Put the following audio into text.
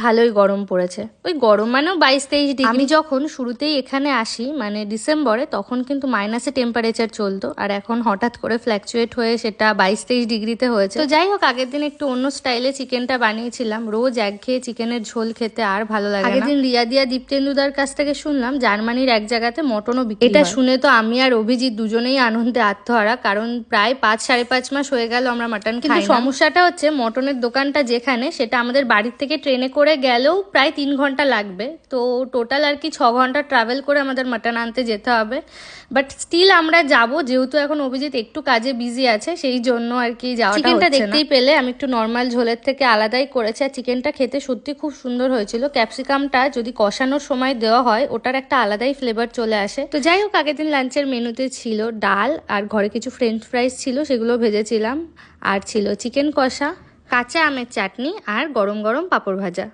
ভালোই গরম পড়েছে, ওই গরম মানেও 22-23 ডিগ্রি। আমি যখন শুরুতেই এখানে আসি মানে ডিসেম্বরে, তখন কিন্তু মাইনাসে টেম্পারেচার চলতো, আর এখন হঠাৎ করে ফ্ল্যাকচুয়েট হয়ে সেটা 22-23 ডিগ্রিতে হয়েছে। তো যাই হোক, আগের দিন একটু অন্য স্টাইলে চিকেনটা বানিয়েছিলাম। রোজ একঘেয়ে চিকেনের ঝোল খেতে আর ভালো লাগে না। আগের দিন রিয়াদিয়া দীপ্তেন্দুদার কাছ থেকে শুনলাম জার্মানির এক জায়গাতে মটনও বিক্রি হয়। এটা শুনে তো আমি আর অভিজিৎ দুজনেই আনন্দে আত্মহারা, কারণ প্রায় 5-5.5 মাস হয়ে গেল আমরা মটন খাই না। সমস্যাটা হচ্ছে মটনের দোকানটা যেখানে, সেটা আমাদের বাড়ির থেকে ট্রেনে করে গেলেও প্রায় 3 ঘন্টা লাগবে। তো টোটাল আর কি 6 ঘন্টা ট্রাভেল করে আমাদের মাটন আনতে যেতে হবে। বাট স্টিল আমরা যাব, যেহেতু এখন অভিজিৎ একটু কাজে বিজি আছে, সেই জন্য আর কি যাওয়াটা হচ্ছে না। চিকেনটা দেখতেই পেলে আমি একটু নর্মাল ঝোলের থেকে আলাদাই করেছি, আর চিকেনটা খেতে সত্যি খুব সুন্দর হয়েছিল। ক্যাপসিকামটা যদি কষানোর সময় দেওয়া হয়, ওটার একটা আলাদাই ফ্লেভার চলে আসে। তো যাই হোক, আগের দিন লাঞ্চের মেনুতে ছিল ডাল, আর ঘরে কিছু ফ্রেঞ্চ ফ্রাইস ছিল, সেগুলো ভেজেছিলাম। আর ছিল চিকেন কষা, কাঁচা আমের চাটনি, আর গরম গরম পাঁপড় ভাজা।